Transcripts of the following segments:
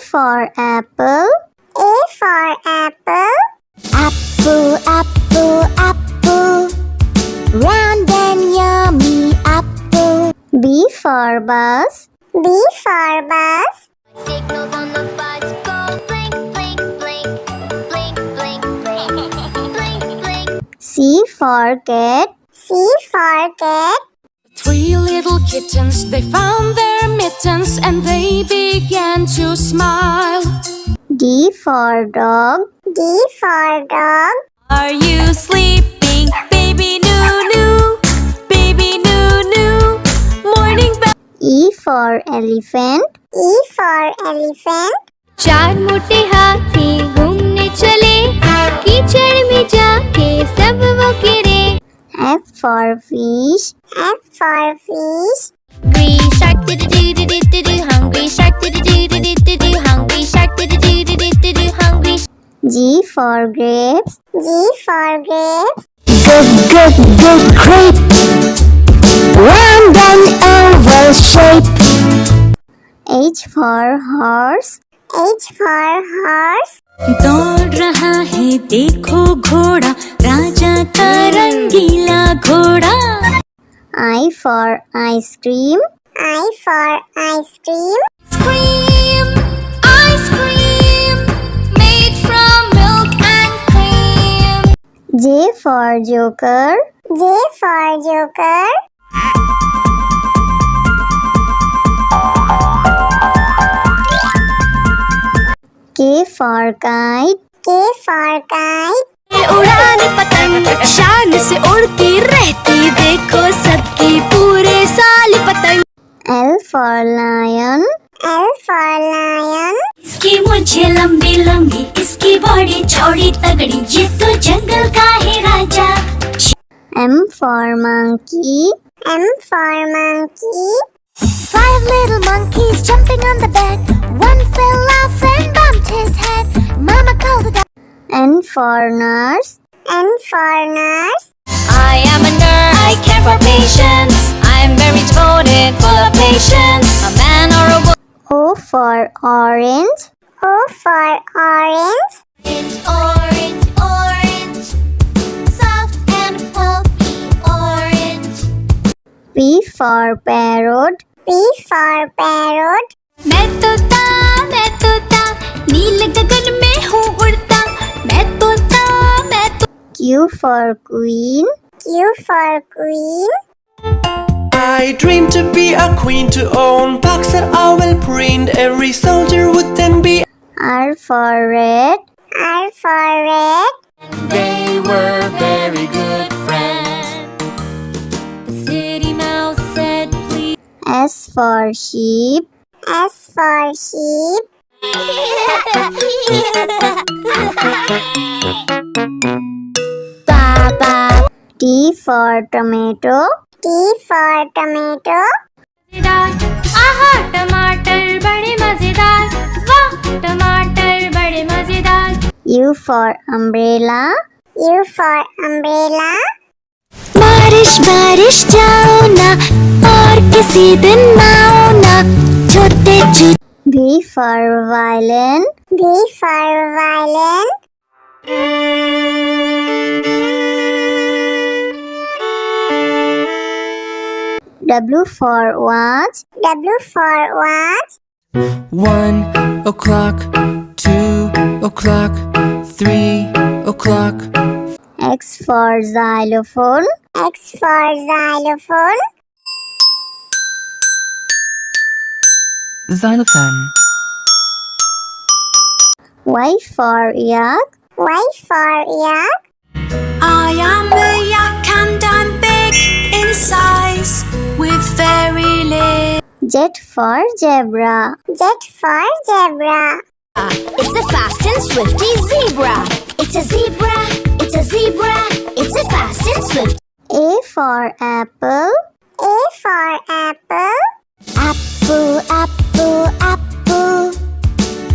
for apple. A for apple. Apple, apple, apple. Round and yummy apple. B for bus. B for bus. Signals on the bus go blink, blink, blink, blink, blink, blink, blink, blink. C for cat. C for cat. Three little kittens, they found their mittens and they began to smile. D for dog. D for dog. Are you sleeping, baby Noo? Baby Noo. Morning bell. E for elephant. E for elephant. चार मोटे हाथी घूमने चले, कीचड़ में जाके सब वो गिरे. F for fish. F for fish. Hungry shark do do do do do do. Hungry shark do do do do do do. Hungry shark do do do do do do. Hungry. G for grapes. G for grapes. Good grape. Round and oval shape. H for horse. H for horse. दौड़ रहा है देखो घोड़ा, राजा का रंगीला घोड़ा. I for ice cream. I for ice cream. Ice cream, made from milk and cream. J for joker. J for joker. K for kite. K for kite. उड़ाने पतंग शान से उड़ती रहती, देखो सबकी पूरे साल पतंग. L for lion. L for lion. इसकी मुझे लंबी लंबी, इसकी बॉडी चौड़ी तगड़ी, ये तो जंगल का है राजा. M for monkey. M for monkey. 5 little monkeys jumping on the bed. One fell off and bumped his head. Mama called it out. N for nurse. N for nurse. I am a nurse, I care for patients, I'm very devoted, full of patience. A man or a woman. O for orange. O for orange. Orange, orange, soft and pulpy orange. P for parrot. P for parrot. मैं तोता नील गगन में हूँ उड़ता. मैं तोता Q for queen. Q for queen. I dream to be a queen, to own box that I will print. Every soldier would then be. R for red. R for red. They were very good friends. The city mouse said please. S for sheep. S for sheep. T for tomato. T for tomato. आहा टमाटर बड़े मजेदार, वाह टमाटर बड़े मजेदार. U for umbrella. U for umbrella. बारिश बारिश जाओ ना, और किसी दिन आओ ना, छोटे छोटे. V for violin. V for violin. W for watch. W for watch. 1 o'clock, 2 o'clock, 3 o'clock. X for xylophone. X for xylophone. Xylophone. Y for yak. Y for yak. I am a yak and I'm big in size, with very little. Z for zebra. Z for zebra. It's the fast and swifty zebra. It's a zebra, it's a zebra, it's a fast and swift. A for apple. A for apple. Apple, apple, apple.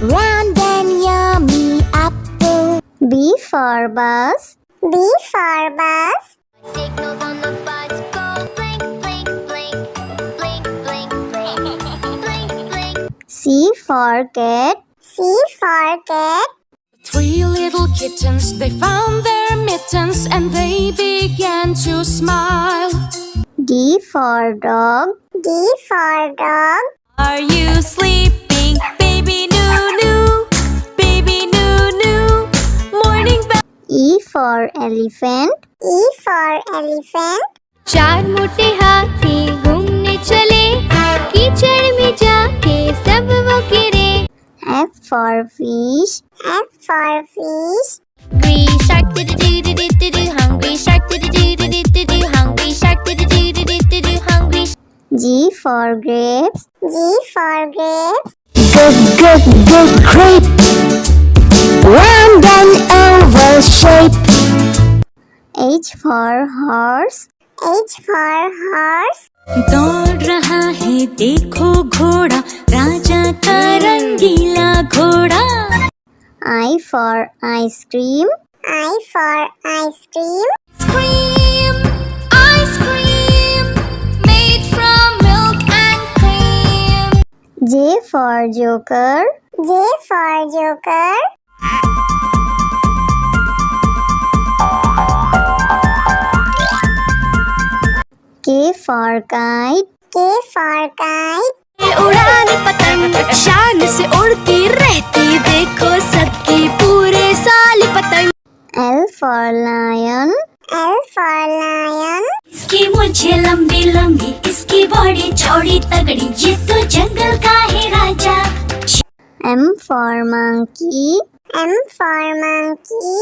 Round and yummy apple. B for bus. B for bus. Signals on the bus go blink, blink, blink, blink, blink, blink, blink, blink. C for cat. C for cat. Three little kittens, they found their mittens and they began to smile. D for dog. D for dog. Are you sleeping, baby Noo? Baby Noo. Morning bell. E for elephant. E for elephant. चार मोटे हाथी घूमने चले, कीचड़ में जाके सब वो गिरे. F for fish. F for fish. Hungry shark do-do-do-do-do-do, hungry shark do-do-do-do-do-do, hungry shark do-do-do-do-do-do, hungry. G for grapes. G for grapes. Good grape, round and oval shape. H for horse. H for horse. दौड़ रहा है देखो घोड़ा, राजा का रंगीला घोड़ा. I for ice cream. I for ice cream. Ice cream, made from milk and cream. J for joker. J for joker. K for kite. K for kite. उड़ाने पतंग शान से उड़ती रहती, देखो सबकी पूरे साल पतंग. L for lion. L for lion. इसकी मुझे लंबी लंबी, इसकी बॉडी चौड़ी तगड़ी, ये तो जंगल का है राजा. M for monkey. M for monkey.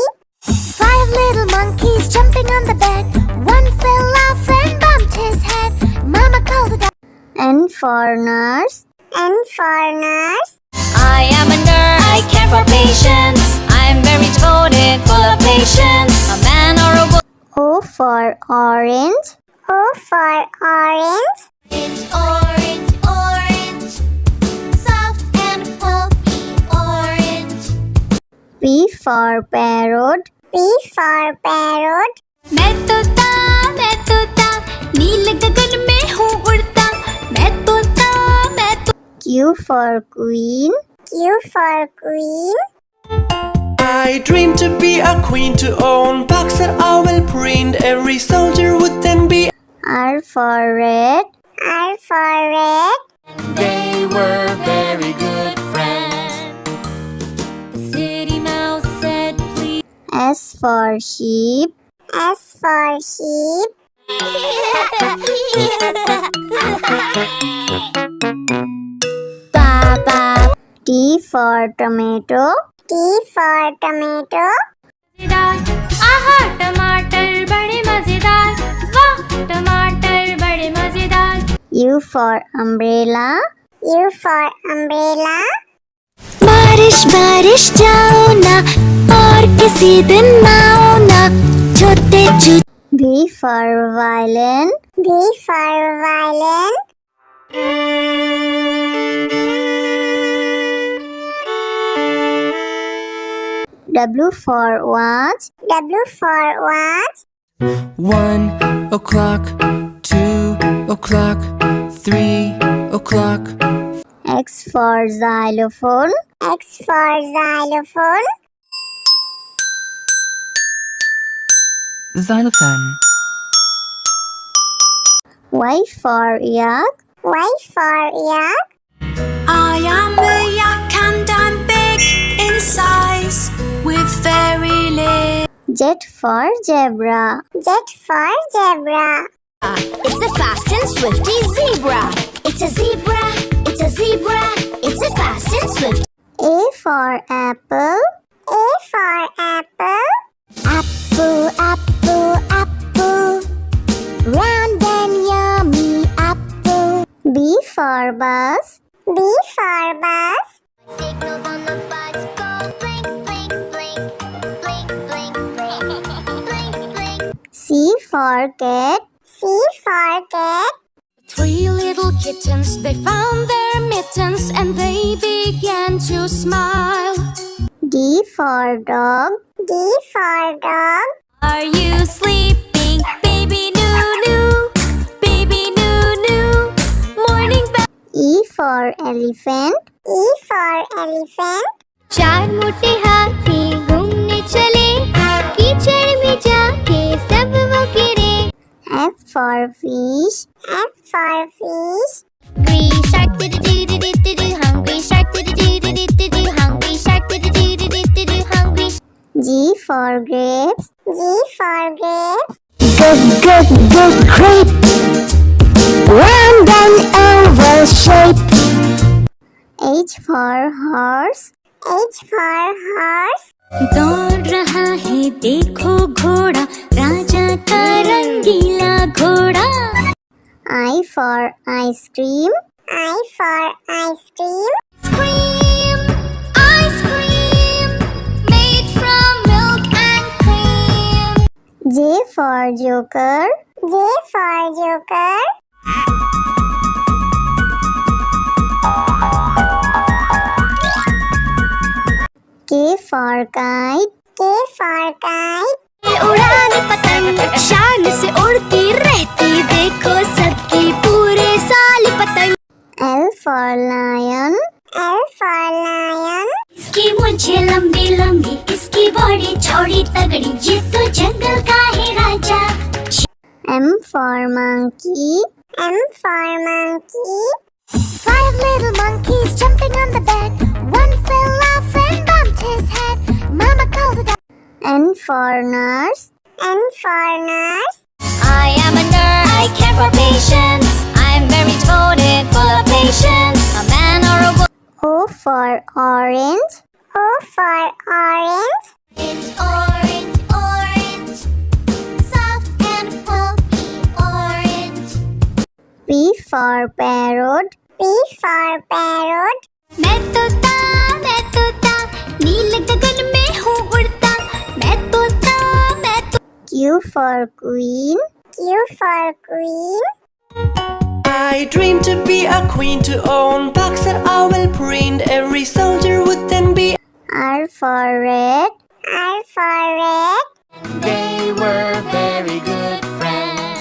Five little monkeys jumping on the bed, one fell off and bumped his head. Mama called the doctor. N for nurse. N for nurse. I am a nurse, I care for patients, I'm very devoted, full of patience. A man or a woman. O for orange. O for orange. Orange, soft and pulpy orange. P for parrot. P for parrot. मैं तोता, नीले गगन में हूँ उड़ता. मैं तोता. Q for queen. Q for queen. I dream to be a queen, to own box that I will print. Every soldier would then be. R for red. R for red. They were very good friends. The city mouse said, please. S for sheep. S for sheep. Papa. T for tomato. T for tomato. आहा टमाटर बड़े मजेदार, वाह टमाटर बड़े मजेदार. U for umbrella. U for umbrella. बारिश बारिश जाओ ना, और किसी दिन आओ ना, छोटे छोटे. V for violin. V for violin. W for watch. W for watch. 1 o'clock, 2 o'clock, 3 o'clock. X for xylophone. X for xylophone. Xylophone. Y for yak. Y for yak. I am a yak and I'm big in size with very little. Z for zebra. Z for zebra. It's a fast and swifty zebra. It's a zebra. It's a zebra. It's a fast and swift. A for apple. A for apple. Apple, apple, apple. Round and yummy apple. B for bus. B for bus. Signals on the bus go blink, blink, blink, blink, blink, blink, blink, blink. C for cat. C for cat. Three little kittens, they found their mittens and they began to smile. D for dog. D for dog. Are you sleeping, baby Noo? Baby Noo. Morning bell. E for elephant. E for elephant. चार मोटे हाथी घूमने चले, कीचड़ में जाके सब वो गिरे। F for fish. F for fish. Green shark do-do-do-do-do-do, hungry shark do-do-do-do-do-do, hungry shark do-do-do-do-do-do, hungry. G for grapes. G for grapes. Grape, round and oval shape. H for horse. H for horse. दौड़ रहा है देखो घोड़ा, राजा का रंगीला घोड़ा। I for ice cream. I for ice cream. Cream, ice cream, made from milk and cream. J for joker. J for joker. K for kite. K for kite. उड़ाने पतंग शान से उड़ती रहती, देखो सबकी पूरे साल पतंग। L for lion. L for lion. इसकी मुझे लंबी लंबी, इसकी बॉडी चौड़ी तगड़ी, ये तो जंगल का है राजा। M for monkey. M for monkey. Five little monkeys jumping on the bed, one fell off and bumped his head. Mama called it. N for nurse. N for nurse. I am a nurse. I care for patients. I'm very devoted, full of patience. A man or a woman. O for orange. O for orange. Orange, orange, soft and pulpy orange. P for parrot. P for parrot. मैं तोता नील गगन में हूँ उड़ता, मैं तोता Q for queen. Q for queen. I dream to be a queen, to own box that I will print. Every soldier would then be. R for red. R for red. They were very good friends.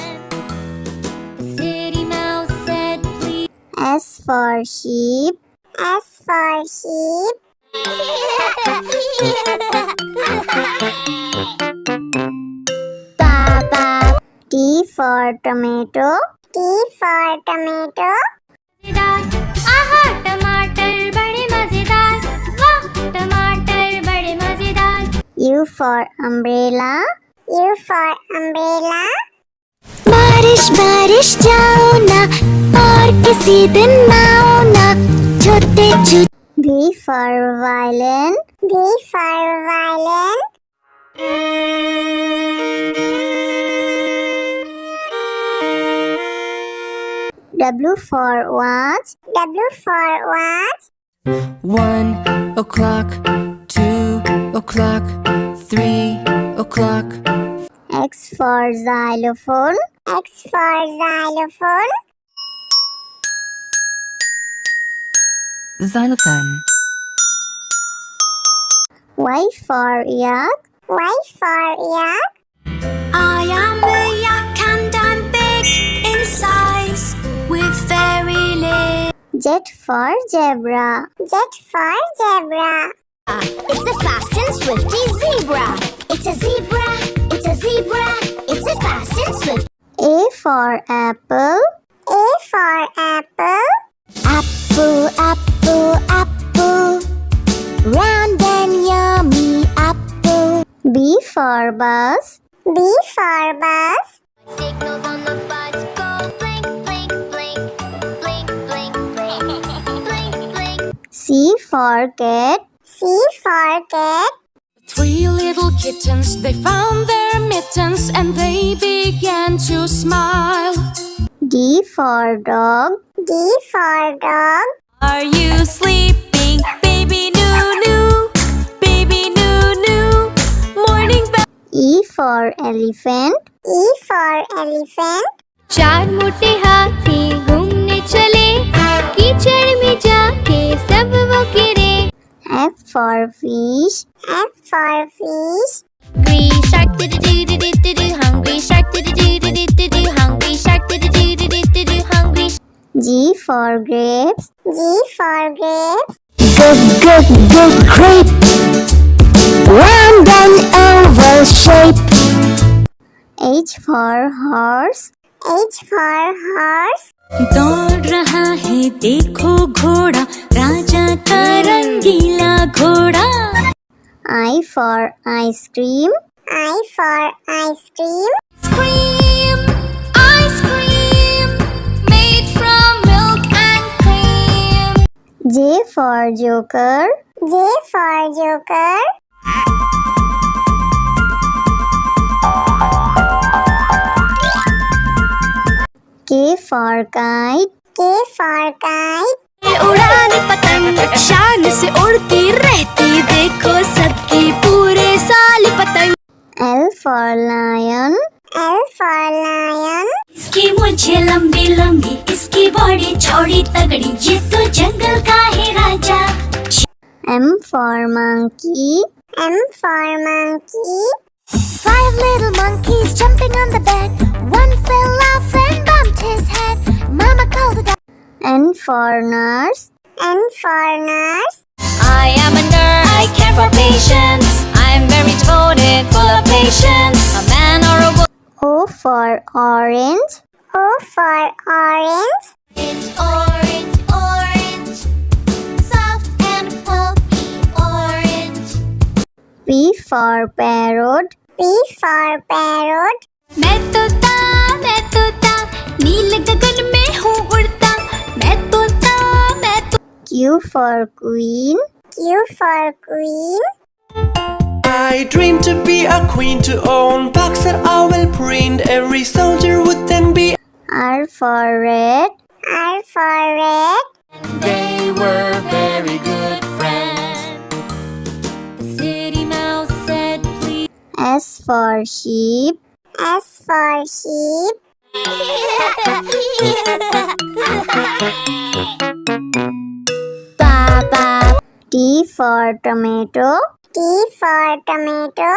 City mouse said please. S for sheep. S for sheep. T for tomato. T for tomato. आहा टमाटर बड़े मजेदार, वाह टमाटर बड़े मजेदार। U for umbrella. U for umbrella. बारिश बारिश जाओ ना, और किसी दिन आओ ना, छोटे छोटे। V for violin. V for violin. W for watch. W for watch. 1 o'clock, 2 o'clock, 3 o'clock. X for xylophone. X for xylophone. Xylophone. Y for yak. Y for yak. I am a yak and I'm big in size with very little. Z for zebra. Z for zebra. It's the fast and swifty zebra. It's a zebra, it's a zebra, it's a fast and swift. A for apple. A for apple. Apple, apple, apple, round and yummy apple. B for bus. B for bus. Signals on the bus go blink, blink, blink, blink, blink, blink, blink, blink. C for cat. C for cat. 3 little kittens, they found their mittens and they began to smile. D for dog. D for dog. Are you sleeping, baby Noo? Baby Noo, morning bell. E for elephant. E for elephant. चार मोटे हाथी घूमने चले, कीचड़ में जाके सब वो गिरे। F for fish. F for fish. Green shark do-do-do-do-do-do, hungry shark do-do-do-do-do-do, hungry shark do-do-do-do-do-do, hungry. G for grapes. G for grapes. Grape. Round and oval shape. H for horse. H for horse. दौड़ रहा है देखो घोड़ा, राजा का रंगीला घोड़ा. I for ice cream. I for ice cream. Cream, ice cream, made from milk and cream. J for joker. J for joker. K for kite. K for kite. उड़ाने पतंग शान से उड़ती रहती, देखो सबकी पूरे साल पतंग. L for lion. L for lion. इसकी मुझे लंबी लंबी, इसकी बॉडी चौड़ी तगड़ी, ये तो जंगल का है राजा. M for monkey. M for monkey. 5 little monkeys jumping on the bed. One fell off and bumped his head. Mama called it. N for nurse. N for nurse. I am a nurse, I care for patients, I'm very devoted, full of patience. A man or a woman. O for orange. O for orange. Orange, orange, soft and pulpy orange. P for parrot. P for parrot. मैं तोता नील गगन में हूँ उड़ता. मैं तोता Q for queen. Q for queen. I dream to be a queen, to own box that I will print. Every soldier would then be. R for red. R for red. They were very good friends. The city mouse said please. S for sheep. S for sheep. Baba. T for tomato. T for tomato.